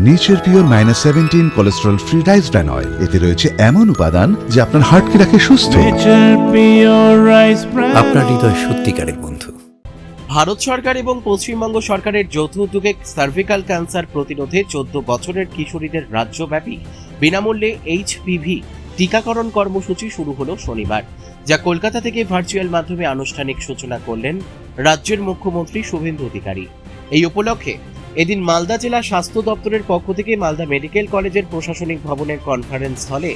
Nature pure -17 cholesterol free rice bran oil. এতে রয়েছে এমন উপাদান যা আপনার হার্টকে রাখে সুস্থ। আপনার হৃদয় সত্যিকারের বন্ধু। ভারত সরকার এবং পশ্চিমবঙ্গ সরকারের যৌথ উদ্যোগে সার্ভিক্যাল ক্যান্সার প্রতিরোধে 14 বছরের কিশোরীদের রাজ্যব্যাপী বিনামূল্যে এইচপিভি টিকাকরণ কর্মসূচি শুরু হলো শনিবার, যা কলকাতা থেকে ভার্চুয়াল মাধ্যমে আনুষ্ঠানিক সূচনা করলেন রাজ্যের মুখ্যমন্ত্রী শুভেন্দু অধিকারী। এই উপলক্ষে এদিন মালদা জেলা স্বাস্থ্য দপ্তরের পক্ষ থেকে মালদা মেডিকেল কলেজের প্রশাসনিক ভবনের কনফারেন্স হলে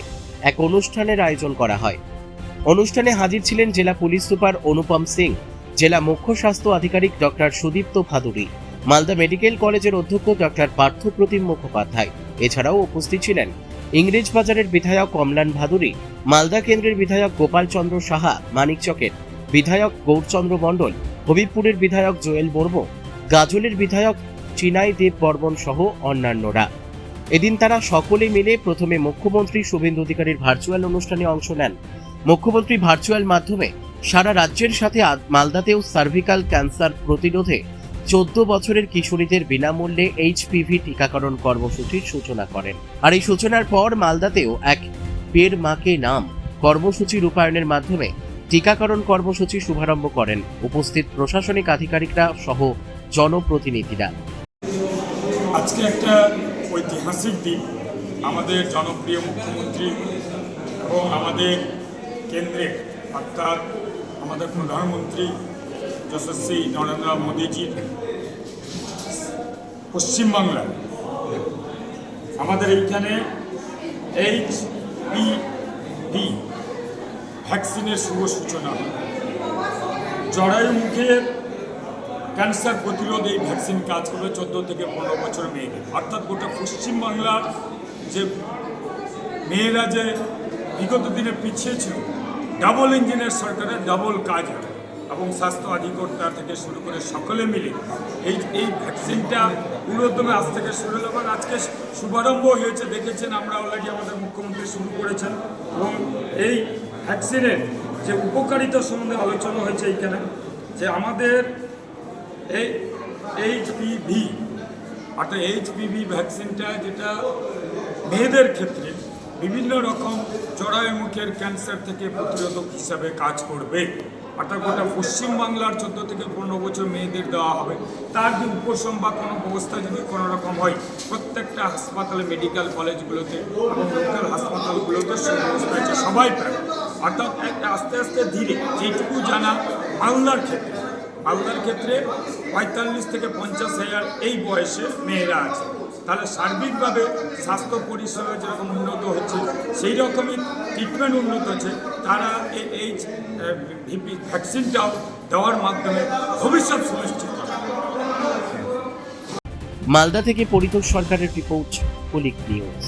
এক অনুষ্ঠানের আয়োজন করা হয়। অনুষ্ঠানে হাজির ছিলেন জেলা পুলিশ সুপার অনুপম সিং, জেলা মুখ্য স্বাস্থ্য আধিকারিক ডক্টর সুদীপ্ত ভাদুরী, মালদা মেডিকেল কলেজের অধ্যক্ষ ডক্টর পার্থপ্রতিম মুখোপাধ্যায়। এছাড়াও উপস্থিত ছিলেন ইংরেজবাজারের বিধায়ক কমলান ভাদুরী, মালদা কেন্দ্রের বিধায়ক গোপাল চন্দ্র সাহা, মানিকচকের বিধায়ক গৌরচন্দ্র মণ্ডল, হবিবপুরের বিধায়ক জোয়েল বর্মন, গাজলের বিধায়ক চিনাই দেব বর্মন সহ অন্যান্যরা। এদিন তারা সকলে মিলে প্রথমে মুখ্যমন্ত্রী শুভেন্দু অধিকারীর ভার্চুয়াল অনুষ্ঠানে অংশ নেন। মুখ্যমন্ত্রী ভার্চুয়াল মাধ্যমে সারা রাজ্যের সাথে মালদাতেও সার্ভিক্যাল ক্যান্সার প্রতিরোধে 14 বছরের কিশোরীদের বিনামূল্যে এইচপিভি টিকাকরণ কর্মসূচির সূচনা করেন। আর এই সূচনার পর মালদাতেও এক পের মাকে নাম কর্মসূচি রূপায়ণের মাধ্যমে টিকাকরণ কর্মসূচি শুভারম্ভ করেন উপস্থিত প্রশাসনিক আধিকারিকরা সহ জনপ্রতিনিধিরা। আজকে একটা ঐতিহাসিক দিন। আমাদের জনপ্রিয় মুখ্যমন্ত্রী এবং আমাদের কেন্দ্রে অর্থাৎ আমাদের প্রধানমন্ত্রী যশস্বী নরেন্দ্র মোদীজির পশ্চিমবাংলায় আমাদের এইখানে এইচপিভি ভ্যাকসিনের শুভ সূচনা। জরায়ু মুখের ক্যান্সার প্রতিরোধ এই ভ্যাকসিন কাজ করবে 14 থেকে 15 বছর মেয়েদের, অর্থাৎ গোটা পশ্চিমবাংলার যে মেয়েরা যে বিগত দিনে পিছিয়ে ছিল, ডাবল ইঞ্জিনের সরকারের ডাবল কাজ হবে এবং স্বাস্থ্য অধিকর্তা থেকে শুরু করে সকলে মিলে এই ভ্যাকসিনটা পুরোদমে আজ থেকে শুরু হলো এবং আজকে শুভারম্ভ হয়েছে। দেখেছেন আমরা অলরেডি আমাদের মুখ্যমন্ত্রী শুরু করেছেন এবং এই ভ্যাকসিনের যে উপকারিতা সম্বন্ধে আলোচনা হয়েছে এইখানে, যে আমাদের এই এইচপিভি অর্থাৎ এইচপিভি ভ্যাকসিনটা যেটা মেয়েদের ক্ষেত্রে বিভিন্ন রকম জরায়ু মুখের ক্যান্সার থেকে প্রতিরোধক হিসাবে কাজ করবে, অর্থাৎ গোটা পশ্চিমবাংলার 14 থেকে 15 বছর মেয়েদের দেওয়া হবে। তার যে উপশম বা কোনো ব্যবস্থা যদি কোনো রকম হয়, প্রত্যেকটা হাসপাতালে, মেডিকেল কলেজগুলোতে এবং লোকাল হাসপাতালগুলোতে সুব্যবস্থা আছে, সবাই পাবে। অর্থাৎ আস্তে আস্তে ধীরে, যেটুকু জানা মালদার ক্ষেত্রে 45 থেকে 50 হাজার এই বয়সে মেয়েরা আছে। তাহলে সার্বিকভাবে স্বাস্থ্য পরিষেবা যেরকম উন্নত হচ্ছে, সেই রকমই ট্রিটমেন্ট উন্নত হচ্ছে। তারা এই ভ্যাকসিনটাও দেওয়ার মাধ্যমে ভবিষ্যৎ সুনিশ্চিত করে। মালদা থেকে পরিতোষ সরকারের রিপোর্ট, কুলিক নিউজ।